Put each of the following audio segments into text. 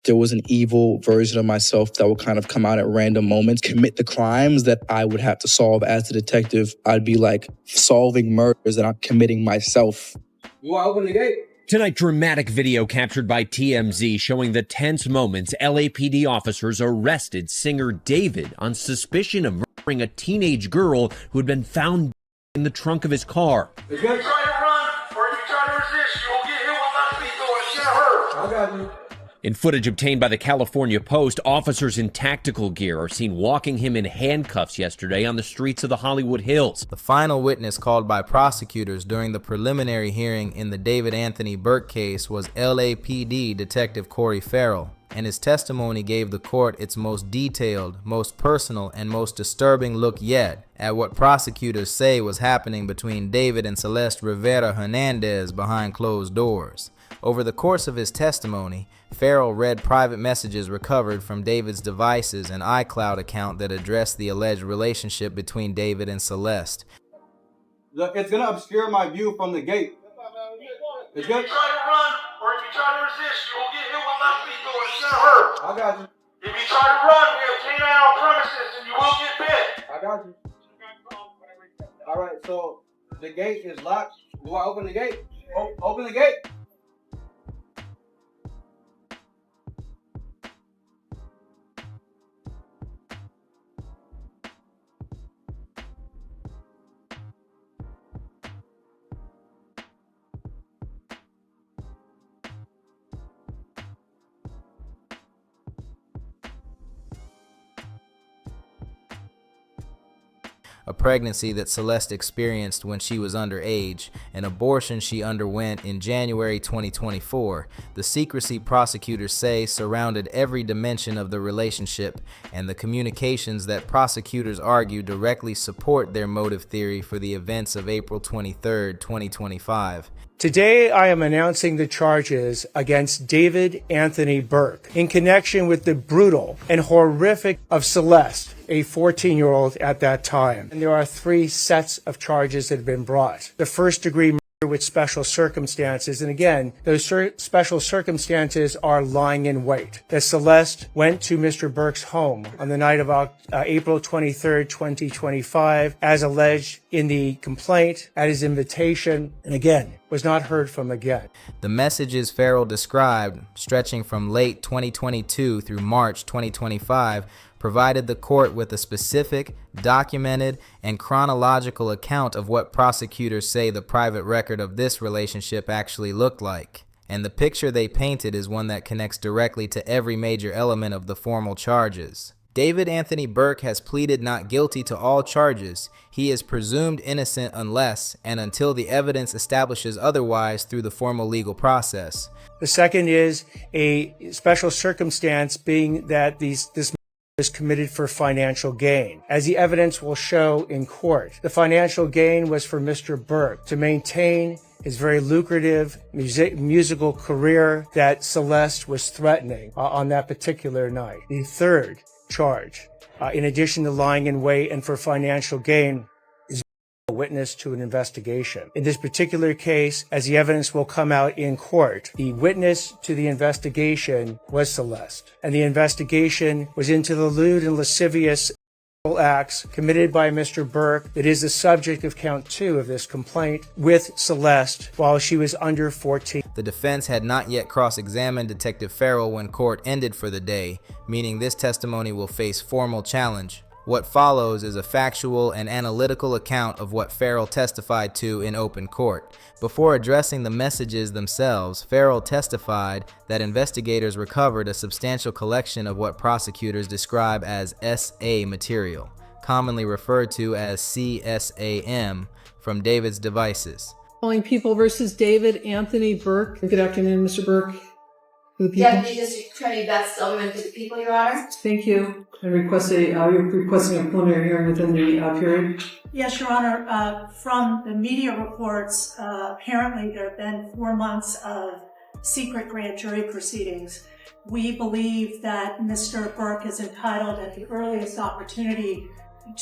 there was an evil version of myself that would kind of come out at random moments, commit the crimes that I would have to solve as a detective. I'd be like solving murders that I'm committing myself. You want to open the gate? Tonight, dramatic video captured by TMZ showing the tense moments LAPD officers arrested singer David on suspicion of murdering a teenage girl who had been found in the trunk of his car. If you try to run or if you try to resist, you'll get hit with my feet or it's gonna hurt. I got you. In footage obtained by the California Post, officers in tactical gear are seen walking him in handcuffs yesterday on the streets of the Hollywood Hills. The final witness called by prosecutors during the preliminary hearing in the David Anthony Burke case was LAPD Detective Corey Ferrell, and his testimony gave the court its most detailed, most personal, and most disturbing look yet at what prosecutors say was happening between David and Celeste Rivera Hernandez behind closed doors. Over the course of his testimony, Ferrell read private messages recovered from David's devices and iCloud account that addressed the alleged relationship between David and Celeste. Look, it's going to obscure my view from the gate. It's good. If you try to run or if you try to resist, you'll get hit with my feet or it's going to hurt. I got you. If you try to run, we'll clean out our premises and you will get bit. I got you. All right, so the gate is locked. Do I open the gate? Open the gate. A pregnancy that Celeste experienced when she was underage, an abortion she underwent in January 2024, the secrecy prosecutors say surrounded every dimension of the relationship, and the communications that prosecutors argue directly support their motive theory for the events of April 23, 2025. Today, I am announcing the charges against David Anthony Burke in connection with the brutal and horrific of Celeste, a 14-year-old at that time. And there are 3 sets of charges that have been brought. The first-degree murder with special circumstances, and again, those special circumstances are lying in wait. That Celeste went to Mr. Burke's home on the night of April 23, 2025, as alleged in the complaint, at his invitation, and again, was not heard from again. The messages Ferrell described, stretching from late 2022 through March 2025, provided the court with a specific, documented, and chronological account of what prosecutors say the private record of this relationship actually looked like. And the picture they painted is one that connects directly to every major element of the formal charges. David Anthony Burke has pleaded not guilty to all charges. He is presumed innocent unless and until the evidence establishes otherwise through the formal legal process. The second is a special circumstance, being that this is committed for financial gain. As the evidence will show in court, the financial gain was for Mr. Burke to maintain his very lucrative musical career that Celeste was threatening on that particular night. The third charge, in addition to lying in wait and for financial gain, is a witness to an investigation. In this particular case, as the evidence will come out in court, the witness to the investigation was Celeste, and the investigation was into the lewd and lascivious acts committed by Mr. Burke that is the subject of count 2 of this complaint with Celeste while she was under 14. The defense had not yet cross-examined Detective Ferrell when court ended for the day, meaning this testimony will face formal challenge. What follows is a factual and analytical account of what Ferrell testified to in open court. Before addressing the messages themselves, Ferrell testified that investigators recovered a substantial collection of what prosecutors describe as SA material, commonly referred to as CSAM, from David's devices. Calling People versus David Anthony Burke. Good afternoon, Mr. Burke. Deputy District Attorney Beth Silverman to the people, Your Honor. Thank you. You're requesting a preliminary hearing within the period? Yes, Your Honor. From the media reports, apparently there have been 4 months of secret grand jury proceedings. We believe that Mr. Burke is entitled at the earliest opportunity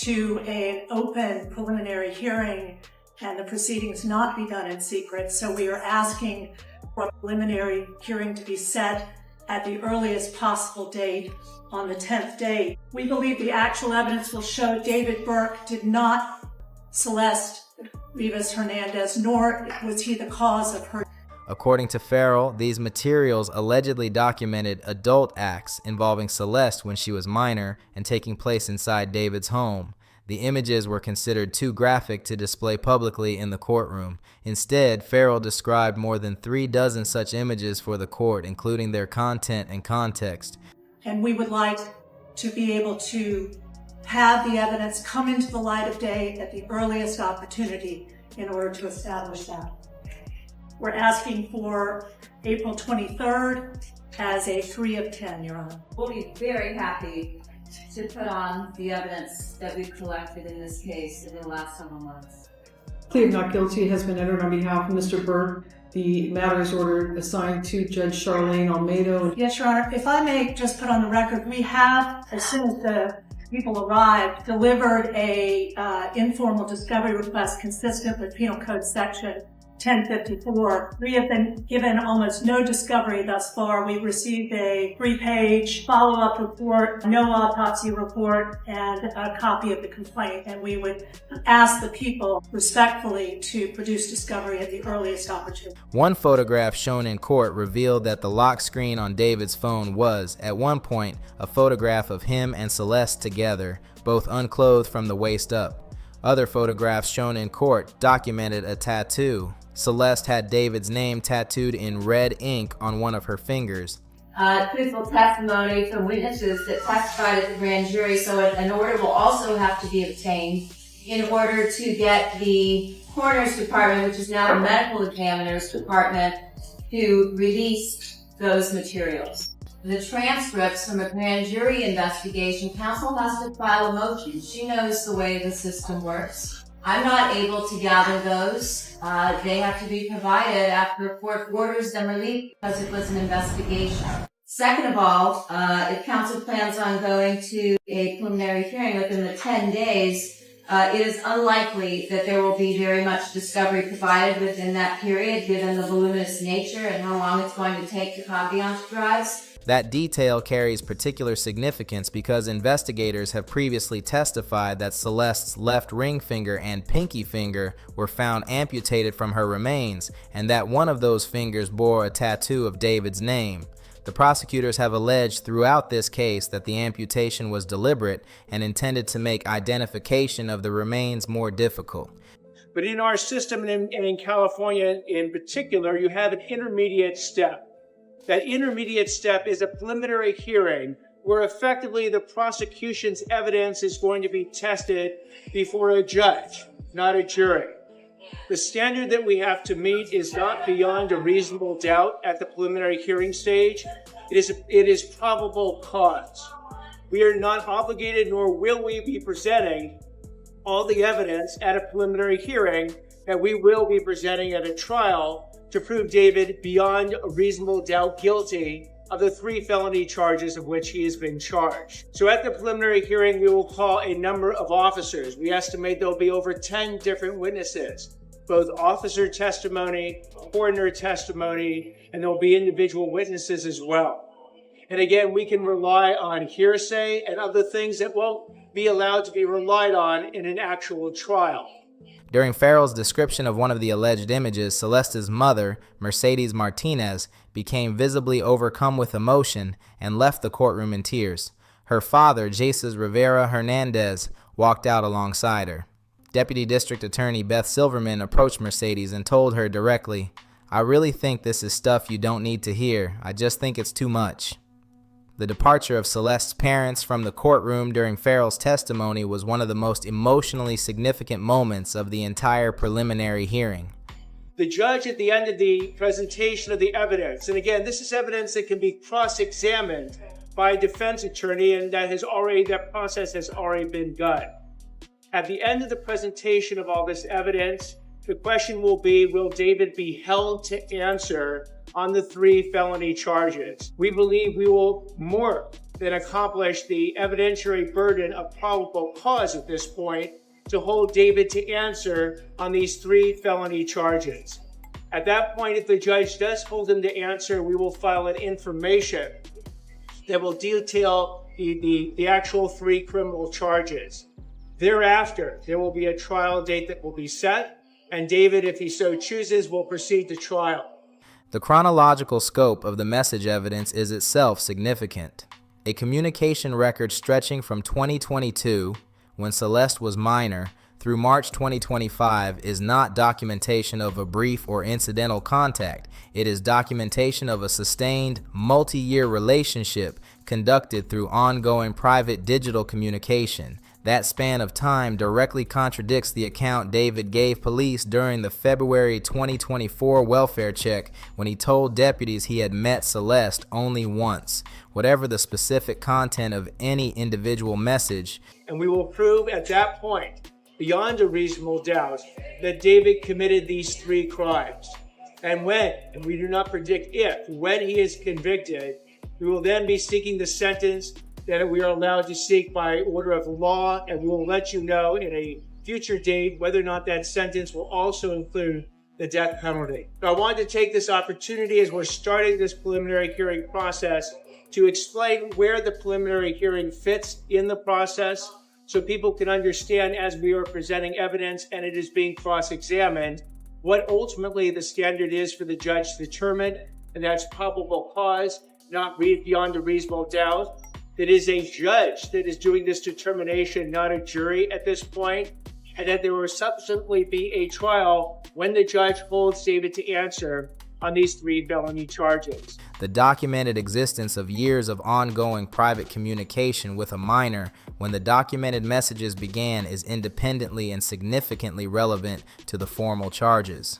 to an open preliminary hearing and the proceedings not be done in secret. So we are asking for a preliminary hearing to be set at the earliest possible date on the 10th day. We believe the actual evidence will show David Burke did not Celeste Rivas Hernandez, nor was he the cause of her. According to Ferrell, these materials allegedly documented adult acts involving Celeste when she was minor and taking place inside David's home. The images were considered too graphic to display publicly in the courtroom. Instead, Ferrell described more than 36 such images for the court, including their content and context. And we would like to be able to have the evidence come into the light of day at the earliest opportunity in order to establish that. We're asking for April 23rd as a 3 of 10, Your Honor. We'll be very happy to put on the evidence that we've collected in this case in the last several months. Plea of not guilty has been entered on behalf of Mr. Burke. The matter is ordered assigned to Judge Charlene Almeida. Yes, Your Honor. If I may just put on the record, we have, as soon as the people arrived, delivered a informal discovery request consistent with Penal Code Section 1054. We have been given almost no discovery thus far. We've received a 3-page follow-up report, no autopsy report, and a copy of the complaint. And we would ask the people respectfully to produce discovery at the earliest opportunity. One photograph shown in court revealed that the lock screen on David's phone was, at one point, a photograph of him and Celeste together, both unclothed from the waist up. Other photographs shown in court documented a tattoo. Celeste had David's name tattooed in red ink on one of her fingers. Truthful testimony from witnesses that testified at the grand jury, so an order will also have to be obtained in order to get the coroner's department, which is now the medical examiner's department, to release those materials. The transcripts from a grand jury investigation, counsel has to file a motion. She knows the way the system works. I'm not able to gather those. They have to be provided after court orders them released because it was an investigation. Second of all, if counsel plans on going to a preliminary hearing within the 10 days, it is unlikely that there will be very much discovery provided within that period, given the voluminous nature and how long it's going to take to copy onto drives. That detail carries particular significance because investigators have previously testified that Celeste's left ring finger and pinky finger were found amputated from her remains, and that one of those fingers bore a tattoo of David's name. The prosecutors have alleged throughout this case that the amputation was deliberate and intended to make identification of the remains more difficult. But in our system and in California in particular, you have an intermediate step. That intermediate step is a preliminary hearing where effectively the prosecution's evidence is going to be tested before a judge, not a jury. The standard that we have to meet is not beyond a reasonable doubt at the preliminary hearing stage. It is probable cause. We are not obligated, nor will we be presenting all the evidence at a preliminary hearing that we will be presenting at a trial to prove David beyond a reasonable doubt guilty of the 3 felony charges of which he has been charged. So at the preliminary hearing, we will call a number of officers. We estimate there will be over 10 different witnesses, both officer testimony, coroner testimony, and there will be individual witnesses as well. And again, we can rely on hearsay and other things that won't be allowed to be relied on in an actual trial. During Ferrell's description of one of the alleged images, Celeste's mother, Mercedes Martinez, became visibly overcome with emotion and left the courtroom in tears. Her father, Jesus Rivera Hernandez, walked out alongside her. Deputy District Attorney Beth Silverman approached Mercedes and told her directly, "I really think this is stuff you don't need to hear. I just think it's too much." The departure of Celeste's parents from the courtroom during Ferrell's testimony was one of the most emotionally significant moments of the entire preliminary hearing. The judge at the end of the presentation of the evidence, and again, this is evidence that can be cross-examined by a defense attorney, and that process has already been done. At the end of the presentation of all this evidence, the question will be, will David be held to answer on the 3 felony charges? We believe we will more than accomplish the evidentiary burden of probable cause at this point to hold David to answer on these 3 felony charges. At that point, if the judge does hold him to answer, we will file an information that will detail the actual 3 criminal charges. Thereafter, there will be a trial date that will be set, and David, if he so chooses, will proceed to trial. The chronological scope of the message evidence is itself significant. A communication record stretching from 2022, when Celeste was minor, through March 2025 is not documentation of a brief or incidental contact. It is documentation of a sustained, multi-year relationship conducted through ongoing private digital communication. That span of time directly contradicts the account David gave police during the February 2024 welfare check when he told deputies he had met Celeste only once. Whatever the specific content of any individual message, and we will prove at that point, beyond a reasonable doubt, that David committed these 3 crimes. And when, and we do not predict if, when he is convicted, we will then be seeking the sentence that we are allowed to seek by order of law, and we will let you know in a future date whether or not that sentence will also include the death penalty. Now, I wanted to take this opportunity as we're starting this preliminary hearing process to explain where the preliminary hearing fits in the process so people can understand as we are presenting evidence and it is being cross-examined what ultimately the standard is for the judge to determine, and that's probable cause, not beyond a reasonable doubt. It is a judge that is doing this determination, not a jury at this point, and that there will subsequently be a trial when the judge holds David to answer on these 3 felony charges. The documented existence of years of ongoing private communication with a minor when the documented messages began is independently and significantly relevant to the formal charges.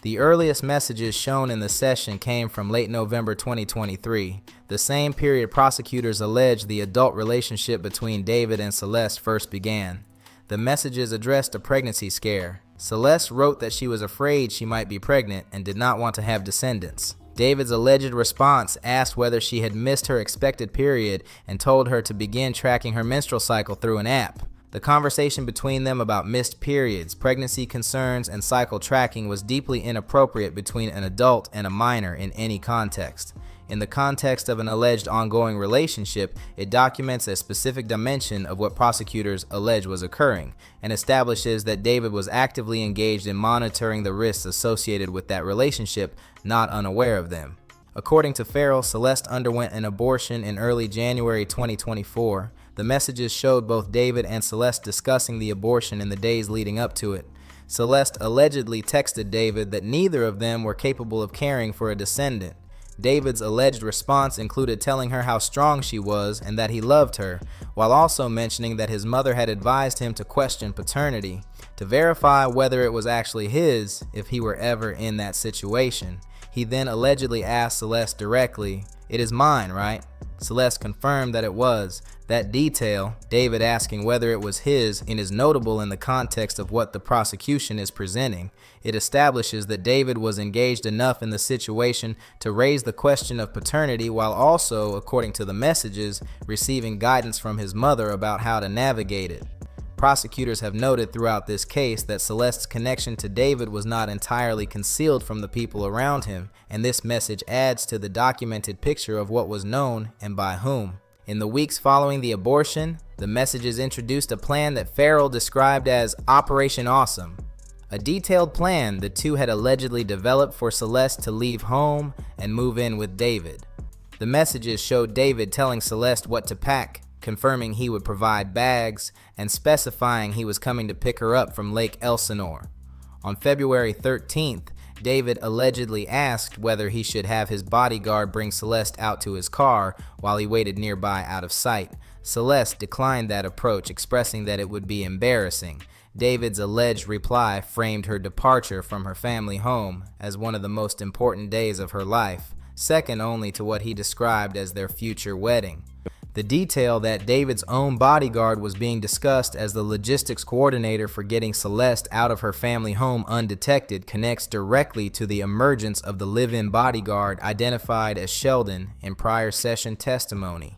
The earliest messages shown in the session came from late November 2023, the same period prosecutors allege the adult relationship between David and Celeste first began. The messages addressed a pregnancy scare. Celeste wrote that she was afraid she might be pregnant and did not want to have descendants. David's alleged response asked whether she had missed her expected period and told her to begin tracking her menstrual cycle through an app. The conversation between them about missed periods, pregnancy concerns, and cycle tracking was deeply inappropriate between an adult and a minor in any context. In the context of an alleged ongoing relationship, it documents a specific dimension of what prosecutors allege was occurring and establishes that David was actively engaged in monitoring the risks associated with that relationship, not unaware of them. According to Ferrell, Celeste underwent an abortion in early January 2024. The messages showed both David and Celeste discussing the abortion in the days leading up to it. Celeste allegedly texted David that neither of them were capable of caring for a descendant. David's alleged response included telling her how strong she was and that he loved her, while also mentioning that his mother had advised him to question paternity, to verify whether it was actually his if he were ever in that situation. He then allegedly asked Celeste directly, "It is mine, right?" Celeste confirmed that it was. That detail, David asking whether it was his, is notable in the context of what the prosecution is presenting. It establishes that David was engaged enough in the situation to raise the question of paternity while also, according to the messages, receiving guidance from his mother about how to navigate it. Prosecutors have noted throughout this case that Celeste's connection to David was not entirely concealed from the people around him, and this message adds to the documented picture of what was known and by whom. In the weeks following the abortion, the messages introduced a plan that Ferrell described as Operation Awesome, a detailed plan the two had allegedly developed for Celeste to leave home and move in with David. The messages showed David telling Celeste what to pack, confirming he would provide bags, and specifying he was coming to pick her up from Lake Elsinore. On February 13th, David allegedly asked whether he should have his bodyguard bring Celeste out to his car while he waited nearby out of sight. Celeste declined that approach, expressing that it would be embarrassing. David's alleged reply framed her departure from her family home as one of the most important days of her life, second only to what he described as their future wedding. The detail that David's own bodyguard was being discussed as the logistics coordinator for getting Celeste out of her family home undetected connects directly to the emergence of the live-in bodyguard identified as Sheldon in prior session testimony.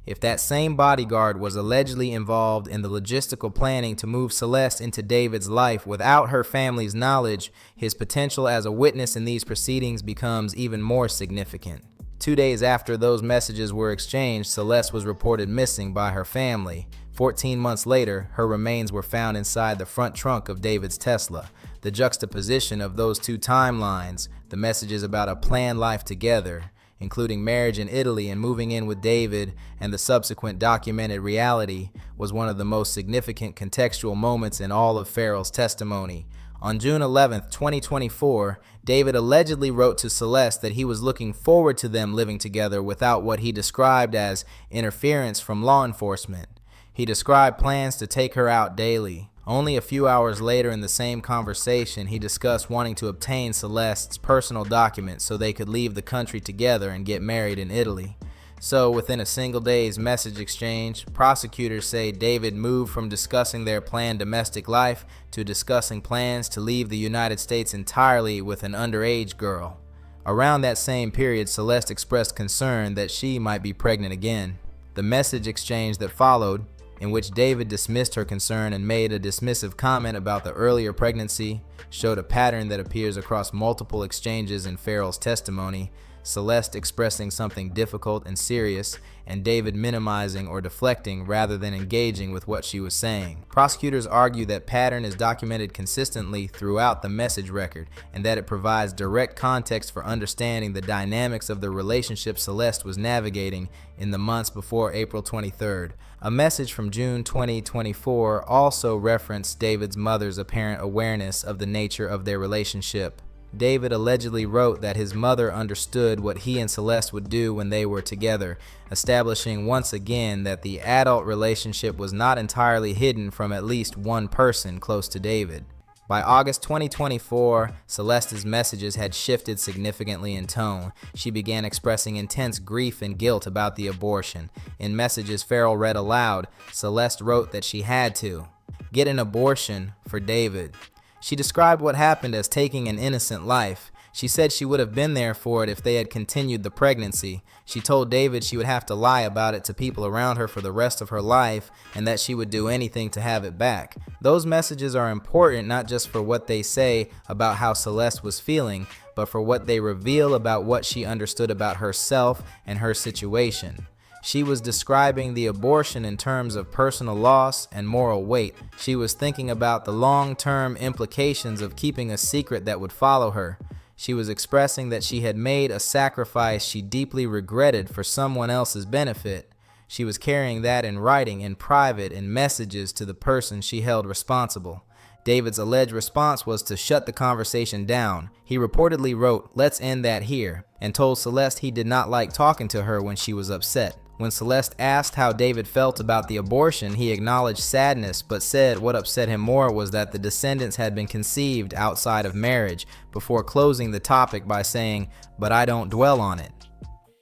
If that same bodyguard was allegedly involved in the logistical planning to move Celeste into David's life without her family's knowledge, his potential as a witness in these proceedings becomes even more significant. 2 days after those messages were exchanged, Celeste was reported missing by her family. 14 months later, her remains were found inside the front trunk of David's Tesla. The juxtaposition of those two timelines, the messages about a planned life together, including marriage in Italy and moving in with David, and the subsequent documented reality, was one of the most significant contextual moments in all of Ferrell's testimony. On June 11, 2024, David allegedly wrote to Celeste that he was looking forward to them living together without what he described as interference from law enforcement. He described plans to take her out daily. Only a few hours later in the same conversation, he discussed wanting to obtain Celeste's personal documents so they could leave the country together and get married in Italy. So, within a single day's message exchange, prosecutors say David moved from discussing their planned domestic life to discussing plans to leave the United States entirely with an underage girl. Around that same period, Celeste expressed concern that she might be pregnant again. The message exchange that followed, in which David dismissed her concern and made a dismissive comment about the earlier pregnancy, showed a pattern that appears across multiple exchanges in Ferrell's testimony, Celeste expressing something difficult and serious, and David minimizing or deflecting rather than engaging with what she was saying. Prosecutors argue that pattern is documented consistently throughout the message record, and that it provides direct context for understanding the dynamics of the relationship Celeste was navigating in the months before April 23rd. A message from June 2024 also referenced David's mother's apparent awareness of the nature of their relationship. David allegedly wrote that his mother understood what he and Celeste would do when they were together, establishing once again that the adult relationship was not entirely hidden from at least one person close to David. By August 2024, Celeste's messages had shifted significantly in tone. She began expressing intense grief and guilt about the abortion. In messages Ferrell read aloud, Celeste wrote that she had to get an abortion for David. She described what happened as taking an innocent life. She said she would have been there for it if they had continued the pregnancy. She told David she would have to lie about it to people around her for the rest of her life, and that she would do anything to have it back. Those messages are important not just for what they say about how Celeste was feeling, but for what they reveal about what she understood about herself and her situation. She was describing the abortion in terms of personal loss and moral weight. She was thinking about the long-term implications of keeping a secret that would follow her. She was expressing that she had made a sacrifice she deeply regretted for someone else's benefit. She was carrying that in writing, in private, in messages to the person she held responsible. David's alleged response was to shut the conversation down. He reportedly wrote, "Let's end that here," and told Celeste he did not like talking to her when she was upset. When Celeste asked how David felt about the abortion, he acknowledged sadness, but said what upset him more was that the descendants had been conceived outside of marriage, before closing the topic by saying, "But I don't dwell on it."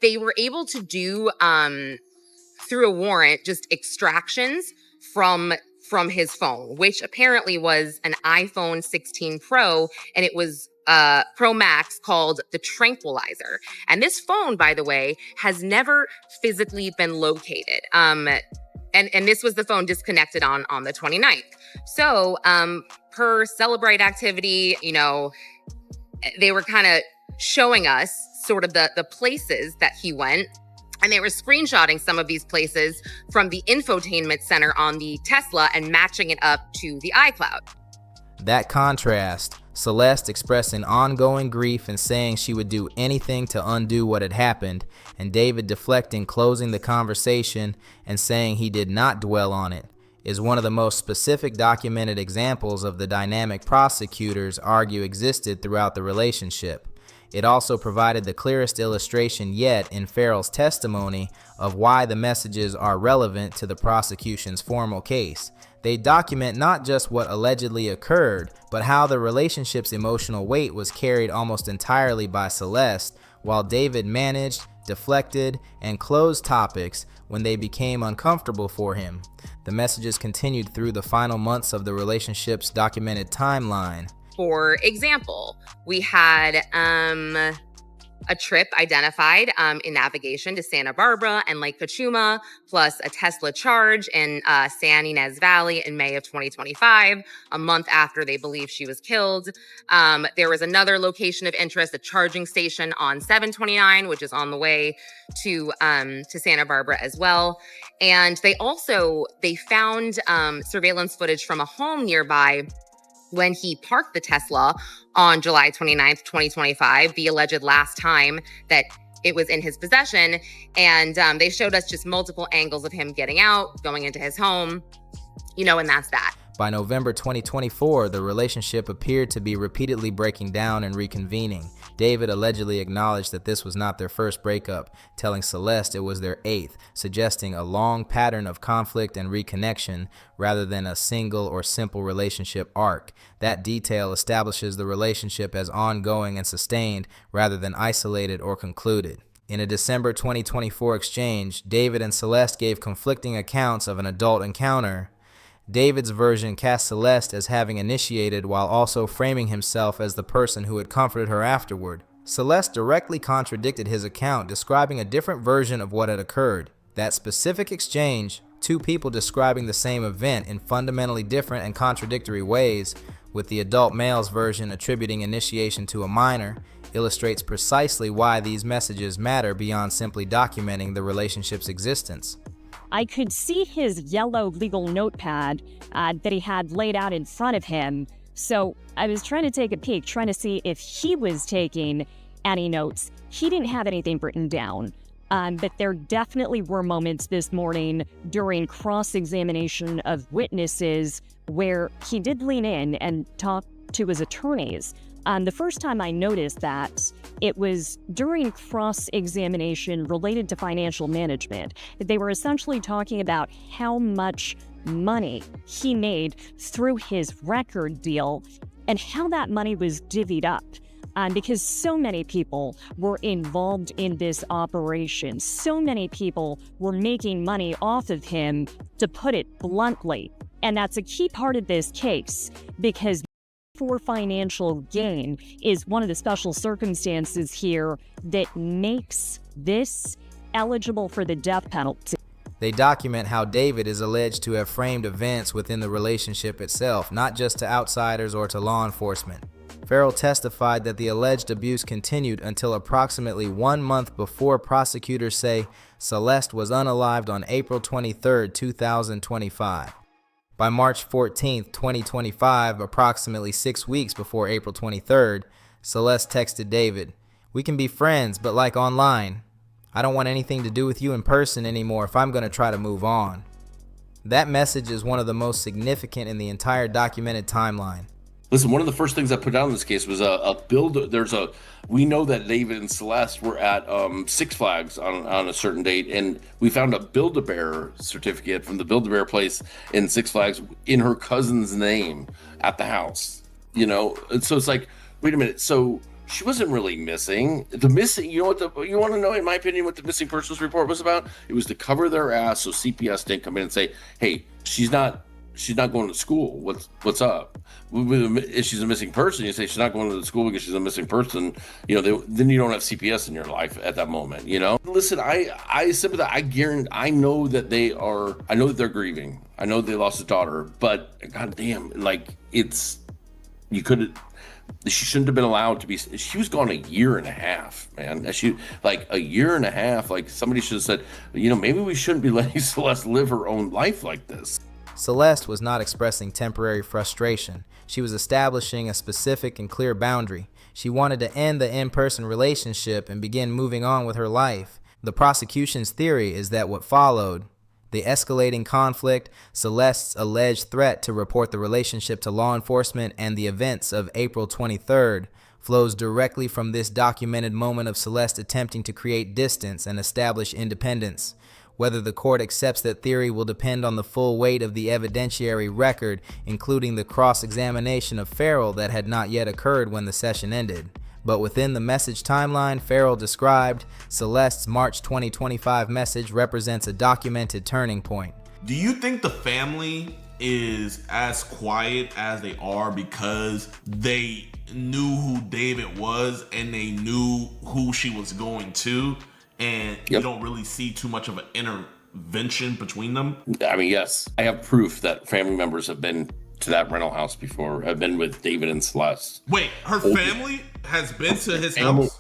They were able to do, through a warrant, just extractions from his phone, which apparently was an iPhone 16 Pro, and it was Pro Max, called the Tranquilizer. And this phone, by the way, has never physically been located. And this was the phone disconnected on the 29th. So per Celebrate activity, you know, they were kind of showing us sort of the places that he went. And they were screenshotting some of these places from the infotainment center on the Tesla and matching it up to the iCloud. That contrast, Celeste expressing ongoing grief and saying she would do anything to undo what had happened, and David deflecting, closing the conversation and saying he did not dwell on it, is one of the most specific documented examples of the dynamic prosecutors argue existed throughout the relationship. It also provided the clearest illustration yet in Ferrell's testimony of why the messages are relevant to the prosecution's formal case. They document not just what allegedly occurred, but how the relationship's emotional weight was carried almost entirely by Celeste, while David managed, deflected, and closed topics when they became uncomfortable for him. The messages continued through the final months of the relationship's documented timeline. For example, we had a trip identified in navigation to Santa Barbara and Lake Cachuma, plus a Tesla charge in San Ynez Valley in May of 2025, a month after they believe she was killed. There was another location of interest, a charging station on 729, which is on the way to Santa Barbara as well. And they found surveillance footage from a home nearby when he parked the Tesla on July 29th, 2025, the alleged last time that it was in his possession. And they showed us just multiple angles of him getting out, going into his home, and that's that. By November 2024, the relationship appeared to be repeatedly breaking down and reconvening. David allegedly acknowledged that this was not their first breakup, telling Celeste it was their 8th, suggesting a long pattern of conflict and reconnection rather than a single or simple relationship arc. That detail establishes the relationship as ongoing and sustained rather than isolated or concluded. In a December 2024 exchange, David and Celeste gave conflicting accounts of an adult encounter. David's version cast Celeste as having initiated while also framing himself as the person who had comforted her afterward. Celeste directly contradicted his account, describing a different version of what had occurred. That specific exchange, two people describing the same event in fundamentally different and contradictory ways, with the adult male's version attributing initiation to a minor, illustrates precisely why these messages matter beyond simply documenting the relationship's existence. I could see his yellow legal notepad that he had laid out in front of him. So I was trying to take a peek, trying to see if he was taking any notes. He didn't have anything written down, but there definitely were moments this morning during cross-examination of witnesses where he did lean in and talk to his attorneys. The first time I noticed that, it was during cross-examination related to financial management. They were essentially talking about how much money he made through his record deal and how that money was divvied up. Because so many people were involved in this operation. So many people were making money off of him, to put it bluntly. And that's a key part of this case, because for financial gain is one of the special circumstances here that makes this eligible for the death penalty. They document how David is alleged to have framed events within the relationship itself, not just to outsiders or to law enforcement. Ferrell testified that the alleged abuse continued until approximately 1 month before prosecutors say Celeste was unalived on April 23, 2025. By March 14, 2025, approximately 6 weeks before April 23rd, Celeste texted David, "We can be friends, but like online. I don't want anything to do with you in person anymore if I'm going to try to move on." That message is one of the most significant in the entire documented timeline. Listen, one of the first things I put down in this case was we know that David and Celeste were at Six Flags on a certain date, and we found a Build-A-Bear certificate from the Build-A-Bear place in Six Flags in her cousin's name at the house, And so it's like, wait a minute, so she wasn't really missing. You want to know, in my opinion, what the missing persons report was about? It was to cover their ass so CPS didn't come in and say, hey, she's not going to school. What's up? If she's a missing person, you say she's not going to the school because she's a missing person. Then you don't have CPS in your life at that moment. Listen, I sympathize. I know that they're grieving. I know they lost a daughter, but goddamn, she shouldn't have been allowed to be. She was gone 1.5 years, man. A year and a half. Somebody should have said, maybe we shouldn't be letting Celeste live her own life like this. Celeste was not expressing temporary frustration. She was establishing a specific and clear boundary. She wanted to end the in-person relationship and begin moving on with her life. The prosecution's theory is that what followed, the escalating conflict, Celeste's alleged threat to report the relationship to law enforcement, and the events of April 23rd, flows directly from this documented moment of Celeste attempting to create distance and establish independence. Whether the court accepts that theory will depend on the full weight of the evidentiary record, including the cross-examination of Ferrell that had not yet occurred when the session ended. But within the message timeline Ferrell described, Celeste's March 2025 message represents a documented turning point. Do you think the family is as quiet as they are because they knew who David was and they knew who she was going to, and you don't really see too much of an intervention between them. I mean, yes, I have proof that family members have been to that rental house before. I've been with David and Celeste. Wait, her family has been to his house?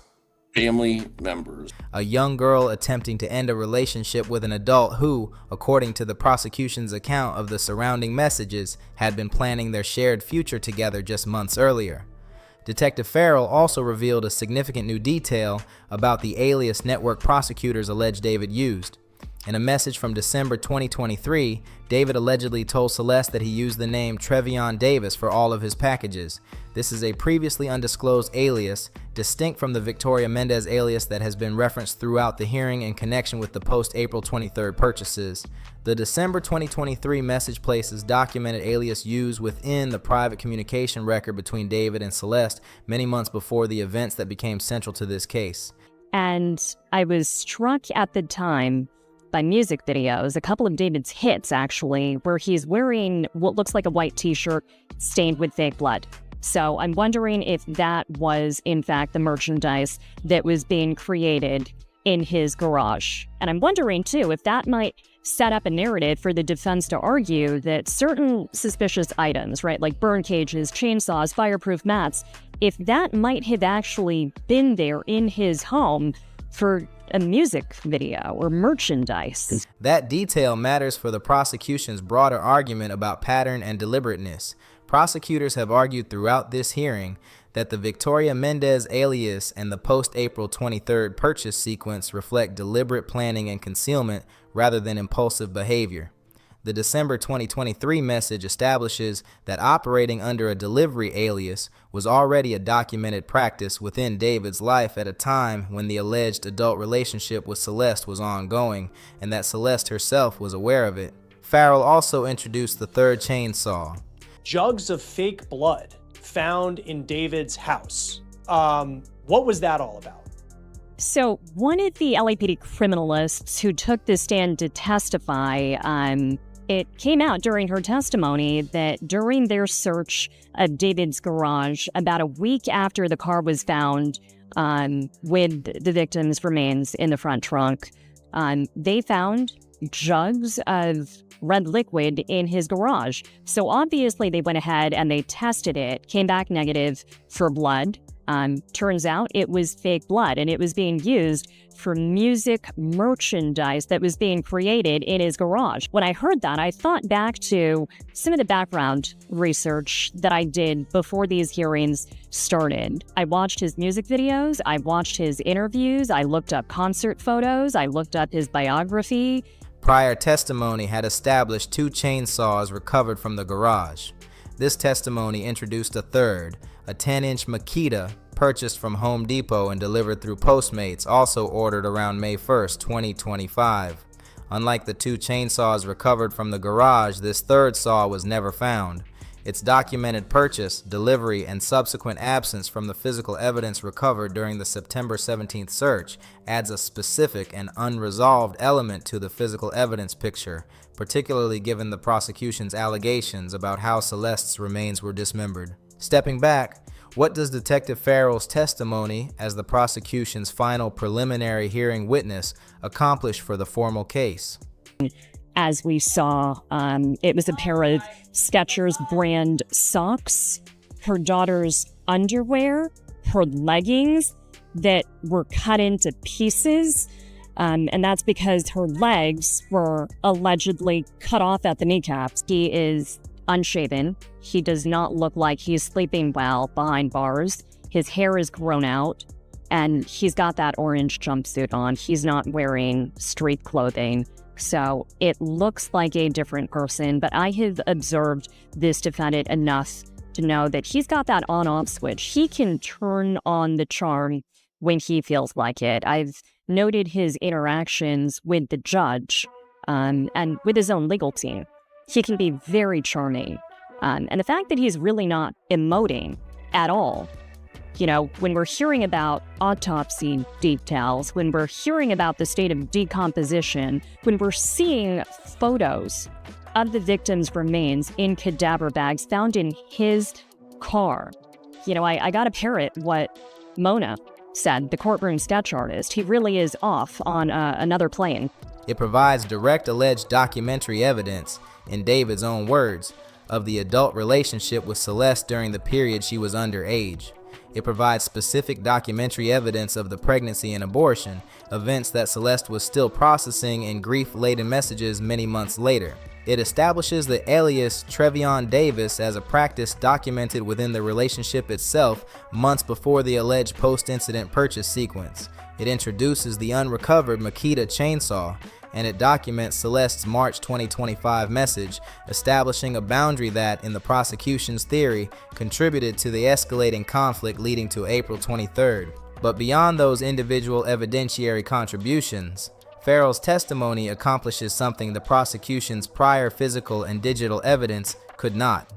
Family members. A young girl attempting to end a relationship with an adult who, according to the prosecution's account of the surrounding messages, had been planning their shared future together just months earlier. Detective Ferrell also revealed a significant new detail about the alias network prosecutors allege David used. In a message from December 2023, David allegedly told Celeste that he used the name Trevion Davis for all of his packages. This is a previously undisclosed alias, distinct from the Victoria Mendez alias that has been referenced throughout the hearing in connection with the post-April 23rd purchases. The December 2023 message places documented alias used within the private communication record between David and Celeste many months before the events that became central to this case. And I was struck at the time by music videos, a couple of David's hits actually, where he's wearing what looks like a white t-shirt stained with fake blood. So I'm wondering if that was in fact the merchandise that was being created in his garage. And I'm wondering too if that might set up a narrative for the defense to argue that certain suspicious items, right, like burn cages, chainsaws, fireproof mats, if that might have actually been there in his home for a music video or merchandise. That detail matters for the prosecution's broader argument about pattern and deliberateness. Prosecutors have argued throughout this hearing that the Victoria Mendez alias and the post-April 23rd purchase sequence reflect deliberate planning and concealment rather than impulsive behavior. The December 2023 message establishes that operating under a delivery alias was already a documented practice within David's life at a time when the alleged adult relationship with Celeste was ongoing and that Celeste herself was aware of it. Ferrell also introduced the third chainsaw. Jugs of fake blood found in David's house. What was that all about? So one of the LAPD criminalists who took the stand to testify, it came out during her testimony that during their search of David's garage, about a week after the car was found with the victim's remains in the front trunk, they found jugs of red liquid in his garage. So obviously they went ahead and they tested it, came back negative for blood. Turns out it was fake blood, and it was being used for music merchandise that was being created in his garage. When I heard that, I thought back to some of the background research that I did before these hearings started. I watched his music videos, I watched his interviews, I looked up concert photos, I looked up his biography. Prior testimony had established 2 chainsaws recovered from the garage. This testimony introduced a third, a 10-inch Makita purchased from Home Depot and delivered through Postmates, also ordered around May 1st, 2025. Unlike the 2 chainsaws recovered from the garage, this third saw was never found. Its documented purchase, delivery, and subsequent absence from the physical evidence recovered during the September 17th search adds a specific and unresolved element to the physical evidence picture, particularly given the prosecution's allegations about how Celeste's remains were dismembered. Stepping back, what does Detective Ferrell's testimony as the prosecution's final preliminary hearing witness accomplish for the formal case? As we saw, it was a pair of Skechers brand socks, her daughter's underwear, her leggings that were cut into pieces, and that's because her legs were allegedly cut off at the kneecaps. He is unshaven. He does not look like he's sleeping well behind bars. His hair is grown out, and he's got that orange jumpsuit on. He's not wearing street clothing. So it looks like a different person, but I have observed this defendant enough to know that he's got that on-off switch. He can turn on the charm when he feels like it. I've noted his interactions with the judge and with his own legal team. He can be very charming. And the fact that he's really not emoting at all. You know, when we're hearing about autopsy details, when we're hearing about the state of decomposition, when we're seeing photos of the victim's remains in cadaver bags found in his car, I got to parrot what Mona said, the courtroom sketch artist. He really is off on another plane. It provides direct alleged documentary evidence, in David's own words, of the adult relationship with Celeste during the period she was underage. It provides specific documentary evidence of the pregnancy and abortion, events that Celeste was still processing in grief-laden messages many months later. It establishes the alias Trevion Davis as a practice documented within the relationship itself months before the alleged post-incident purchase sequence. It introduces the unrecovered Makita chainsaw, and it documents Celeste's March 2025 message, establishing a boundary that, in the prosecution's theory, contributed to the escalating conflict leading to April 23rd. But beyond those individual evidentiary contributions, Ferrell's testimony accomplishes something the prosecution's prior physical and digital evidence could not.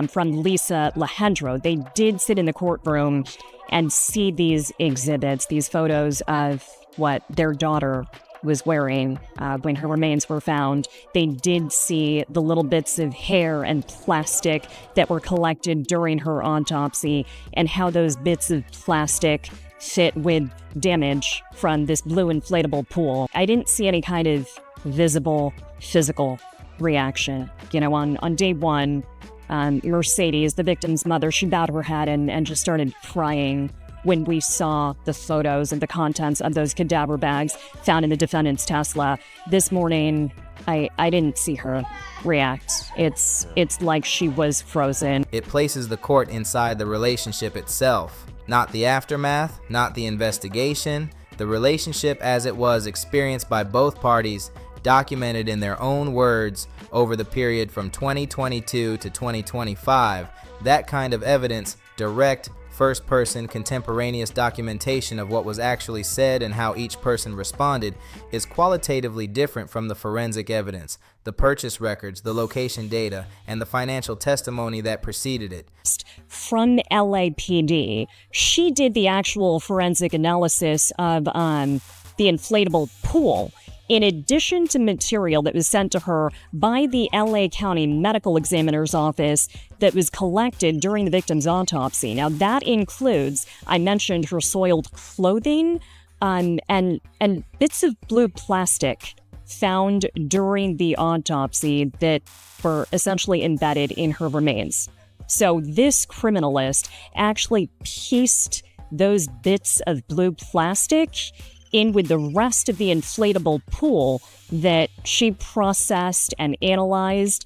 From Lisa Lehendro, they did sit in the courtroom and see these exhibits, these photos of what their daughter was wearing when her remains were found. They did see the little bits of hair and plastic that were collected during her autopsy and how those bits of plastic fit with damage from this blue inflatable pool. I didn't see any kind of visible physical reaction. On day one, Mercedes, the victim's mother, she bowed her head and just started crying when we saw the photos and the contents of those cadaver bags found in the defendant's Tesla. This morning, I didn't see her react. It's like she was frozen. It places the court inside the relationship itself. Not the aftermath, not the investigation, the relationship as it was experienced by both parties, documented in their own words over the period from 2022 to 2025. That kind of evidence, direct, first-person contemporaneous documentation of what was actually said and how each person responded, is qualitatively different from the forensic evidence, the purchase records, the location data, and the financial testimony that preceded it. From LAPD, she did the actual forensic analysis of the inflatable pool, in addition to material that was sent to her by the LA County Medical Examiner's Office that was collected during the victim's autopsy. Now, that includes, I mentioned her soiled clothing and bits of blue plastic found during the autopsy that were essentially embedded in her remains. So this criminalist actually pieced those bits of blue plastic in with the rest of the inflatable pool that she processed and analyzed.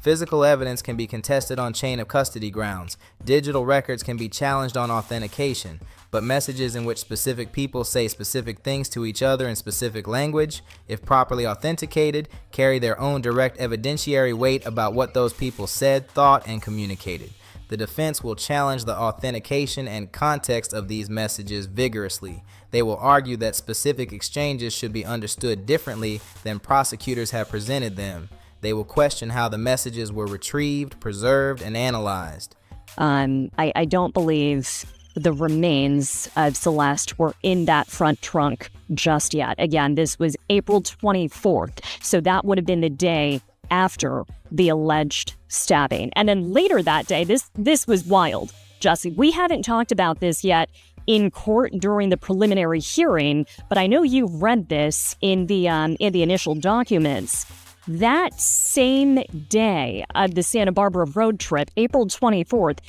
Physical evidence can be contested on chain of custody grounds. Digital records can be challenged on authentication. But messages in which specific people say specific things to each other in specific language, if properly authenticated, carry their own direct evidentiary weight about what those people said, thought, and communicated. The defense will challenge the authentication and context of these messages vigorously. They will argue that specific exchanges should be understood differently than prosecutors have presented them. They will question how the messages were retrieved, preserved, and analyzed. I don't believe the remains of Celeste were in that front trunk just yet. Again, this was April 24th, so that would have been the day after the alleged stabbing. And then later that day, this was wild, Jesse. We haven't talked about this yet in court during the preliminary hearing, but I know you read this in the initial documents. That same day of the Santa Barbara road trip, April 24th,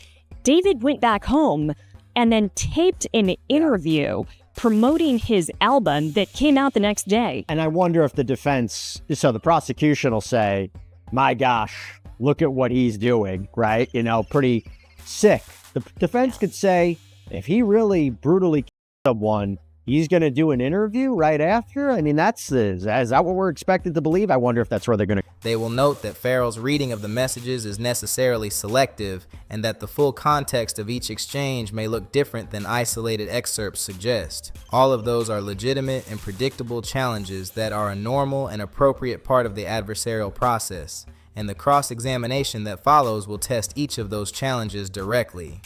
David went back home and then taped an interview promoting his album that came out the next day. And I wonder if the the prosecution will say, my gosh, look at what he's doing, right? Pretty sick. The defense could say, if he really brutally killed someone, he's going to do an interview right after? I mean, is that what we're expected to believe? I wonder if that's where they're going to... They will note that Ferrell's reading of the messages is necessarily selective and that the full context of each exchange may look different than isolated excerpts suggest. All of those are legitimate and predictable challenges that are a normal and appropriate part of the adversarial process, and the cross-examination that follows will test each of those challenges directly.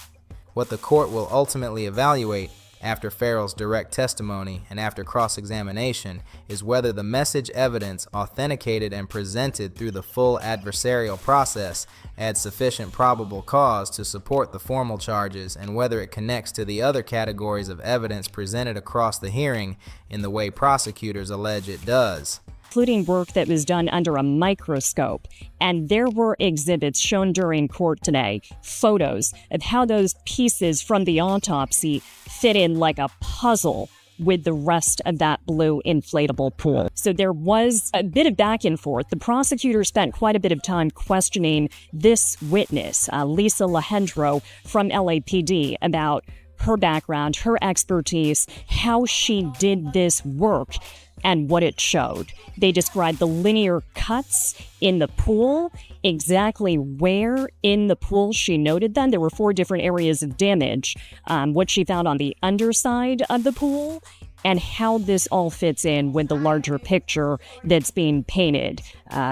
What the court will ultimately evaluate after Ferrell's direct testimony and after cross-examination is whether the message evidence authenticated and presented through the full adversarial process adds sufficient probable cause to support the formal charges and whether it connects to the other categories of evidence presented across the hearing in the way prosecutors allege it does. Including work that was done under a microscope. And there were exhibits shown during court today, photos of how those pieces from the autopsy fit in like a puzzle with the rest of that blue inflatable pool. So there was a bit of back and forth. The prosecutor spent quite a bit of time questioning this witness, Lisa Lehendro from LAPD, about her background, her expertise, how she did this work, and what it showed. They described the linear cuts in the pool, exactly where in the pool she noted them. There were 4 different areas of damage, what she found on the underside of the pool, and how this all fits in with the larger picture that's being painted,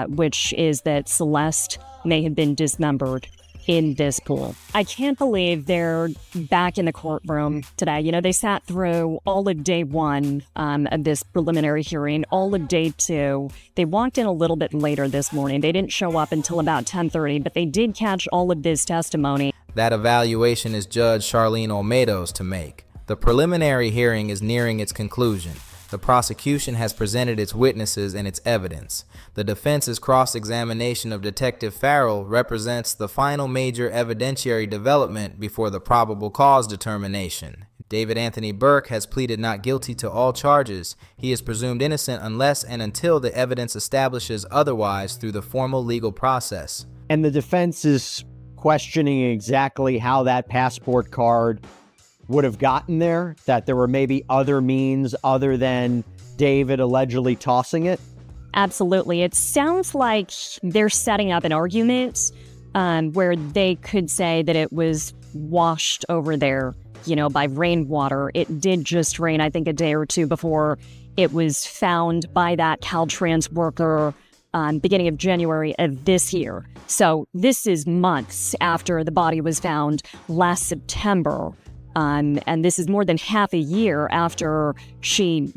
which is that Celeste may have been dismembered in this pool. I can't believe they're back in the courtroom today. You know, they sat through all of day 1 of this preliminary hearing, all of day 2. They walked in a little bit later this morning. They didn't show up until about 10:30, but they did catch all of this testimony. That evaluation is Judge Charlene Olmedo's to make. The preliminary hearing is nearing its conclusion. The prosecution has presented its witnesses and its evidence. The defense's cross-examination of Detective Ferrell represents the final major evidentiary development before the probable cause determination. David Anthony Burke has pleaded not guilty to all charges. He is presumed innocent unless and until the evidence establishes otherwise through the formal legal process. And the defense is questioning exactly how that passport card would have gotten there, that there were maybe other means other than David allegedly tossing it? Absolutely. It sounds like they're setting up an argument where they could say that it was washed over there, you know, by rainwater. It did just rain, I think, a day or 2 before it was found by that Caltrans worker beginning of January of this year. So this is months after the body was found last September. And this is more than half a year after she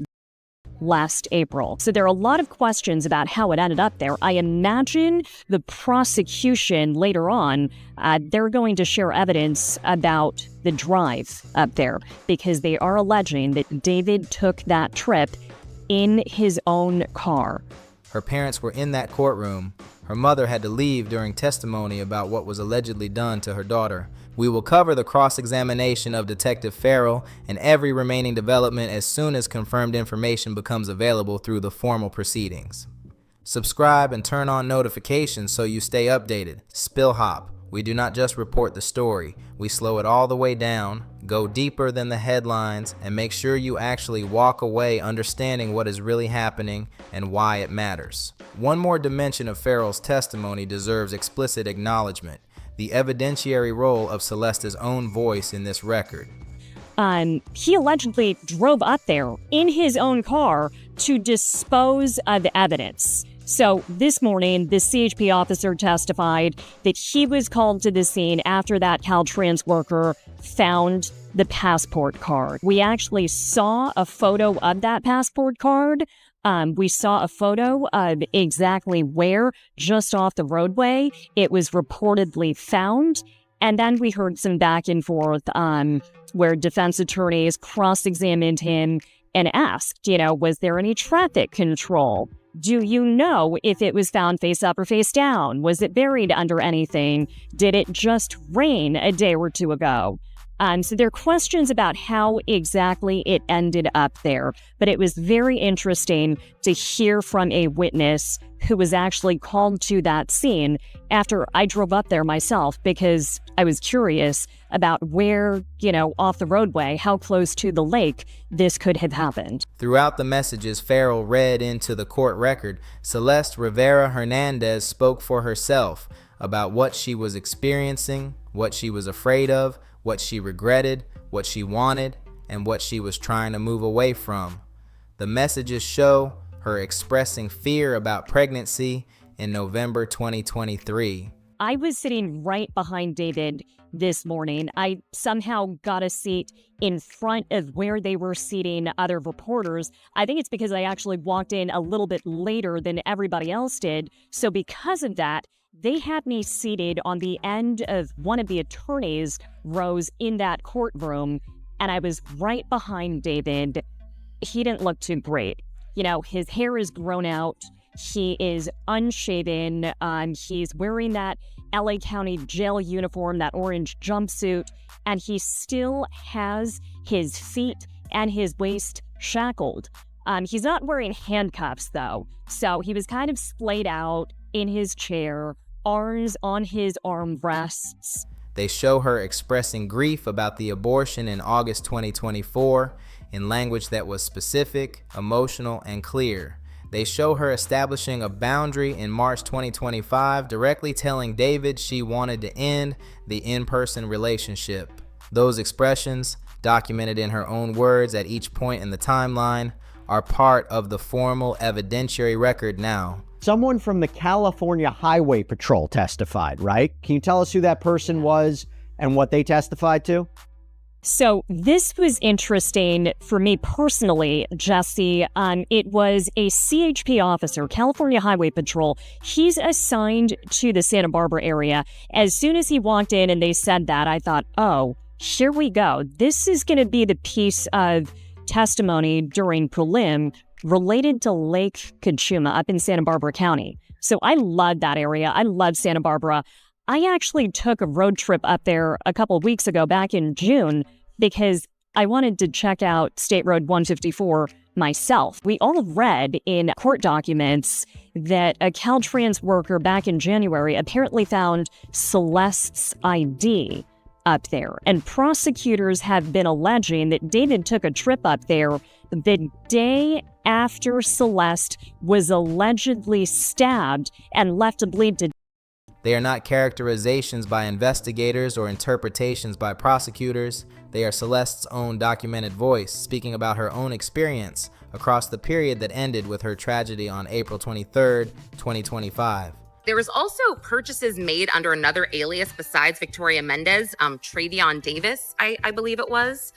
last April. So there are a lot of questions about how it ended up there. I imagine the prosecution later on, they're going to share evidence about the drive up there because they are alleging that David took that trip in his own car. Her parents were in that courtroom. Her mother had to leave during testimony about what was allegedly done to her daughter. We will cover the cross-examination of Detective Ferrell and every remaining development as soon as confirmed information becomes available through the formal proceedings. Subscribe and turn on notifications so you stay updated. SpillHop. We do not just report the story. We slow it all the way down, go deeper than the headlines, and make sure you actually walk away understanding what is really happening and why it matters. One more dimension of Ferrell's testimony deserves explicit acknowledgement: the evidentiary role of Celeste's own voice in this record. He allegedly drove up there in his own car to dispose of evidence. So this morning, the CHP officer testified that he was called to the scene after that Caltrans worker found the passport card. We actually saw a photo of that passport card. We saw a photo of exactly where, just off the roadway, it was reportedly found. And then we heard some back and forth where defense attorneys cross-examined him and asked, you know, was there any traffic control? Do you know if it was found face up or face down? Was it buried under anything? Did it just rain a day or 2 ago? So there are questions about how exactly it ended up there, but it was very interesting to hear from a witness who was actually called to that scene after I drove up there myself because I was curious about where, you know, off the roadway, how close to the lake this could have happened. Throughout the messages Ferrell read into the court record, Celeste Rivera Hernandez spoke for herself about what she was experiencing, what she was afraid of, what she regretted, what she wanted, and what she was trying to move away from. The messages show her expressing fear about pregnancy in November 2023. I was sitting right behind David this morning. I somehow got a seat in front of where they were seating other reporters. I think it's because I actually walked in a little bit later than everybody else did. So because of that, they had me seated on the end of one of the attorneys' rows in that courtroom, and I was right behind David. He didn't look too great. You know, his hair is grown out. He is unshaven. He's wearing that LA County jail uniform, that orange jumpsuit, and he still has his feet and his waist shackled. He's not wearing handcuffs, though, so he was kind of splayed out in his chair, arms on his armrests. They show her expressing grief about the abortion in August 2024 in language that was specific, emotional, and clear. They show her establishing a boundary in March 2025, directly telling David she wanted to end the in-person relationship. Those expressions, documented in her own words at each point in the timeline, are part of the formal evidentiary record now. Someone from the California Highway Patrol testified, right? Can you tell us who that person was and what they testified to? So this was interesting for me personally, Jesse. It was a CHP officer, California Highway Patrol. He's assigned to the Santa Barbara area. As soon as he walked in and they said that, I thought, oh, here we go. This is going to be the piece of testimony during prelim related to Lake Cachuma up in Santa Barbara County. So I love that area. I love Santa Barbara. I actually took a road trip up there a couple of weeks ago, back in June, because I wanted to check out State Road 154 myself. We all read in court documents that a Caltrans worker back in January apparently found Celeste's ID up there. And prosecutors have been alleging that David took a trip up there the day after Celeste was allegedly stabbed and left to bleed to death. They are not characterizations by investigators or interpretations by prosecutors. They are Celeste's own documented voice, speaking about her own experience across the period that ended with her tragedy on April 23rd, 2025. There was also purchases made under another alias besides Victoria Mendez, Travion Davis, I believe it was.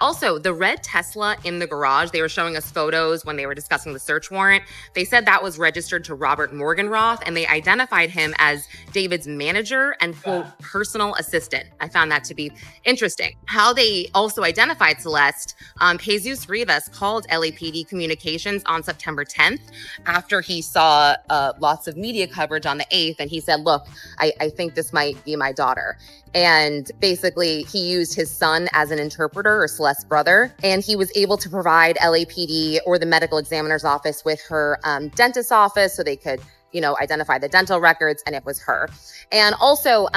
Also the red Tesla in the garage, they were showing us photos when they were discussing the search warrant. They said that was registered to Robert Morgenroth, and they identified him as David's manager and quote personal assistant. I found that to be interesting. How they also identified Celeste, Jesus Rivas called LAPD communications on September 10th after he saw lots of media coverage on the 8th, and he said, look, I think this might be my daughter. And basically, he used his son as an interpreter, or Celeste's brother, and he was able to provide LAPD or the medical examiner's office with her dentist's office so they could, identify the dental records, and it was her. And also,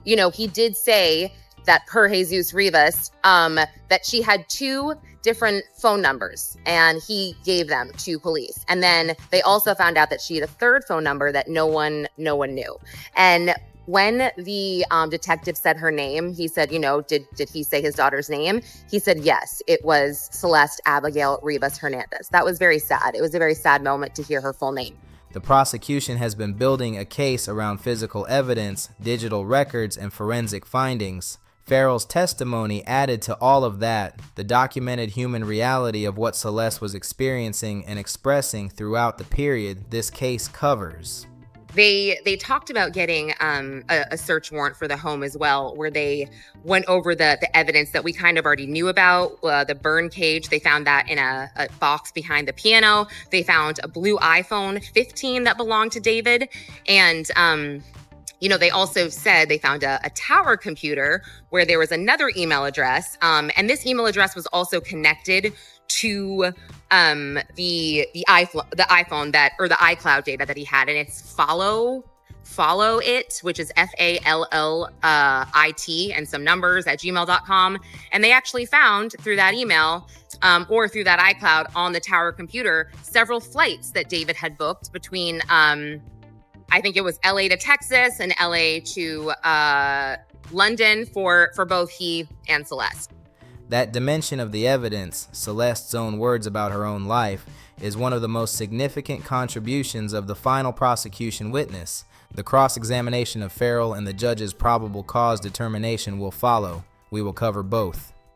he did say that per Jesus Rivas, that she had 2 different phone numbers, and he gave them to police. And then they also found out that she had a 3rd phone number that no one knew. And when the detective said her name, he said, did he say his daughter's name? He said, yes, it was Celeste Abigail Rivas Hernandez. That was very sad. It was a very sad moment to hear her full name. The prosecution has been building a case around physical evidence, digital records, and forensic findings. Ferrell's testimony added to all of that, the documented human reality of what Celeste was experiencing and expressing throughout the period this case covers. They talked about getting a search warrant for the home as well, where they went over the evidence that we kind of already knew about. The burn cage, they found that in a box behind the piano. They found a blue iPhone 15 that belonged to David. And, they also said they found a tower computer where there was another email address. And this email address was also connected to the iPhone that, or the iCloud data that he had, and it's follow it, which is FALLIT and some numbers at gmail.com. And they actually found through that email or through that iCloud on the tower computer several flights that David had booked between I think it was LA to Texas and LA to London for both he and Celeste. That dimension of the evidence, Celeste's own words about her own life, is one of the most significant contributions of the final prosecution witness. The cross-examination of Ferrell and the judge's probable cause determination will follow. We will cover both.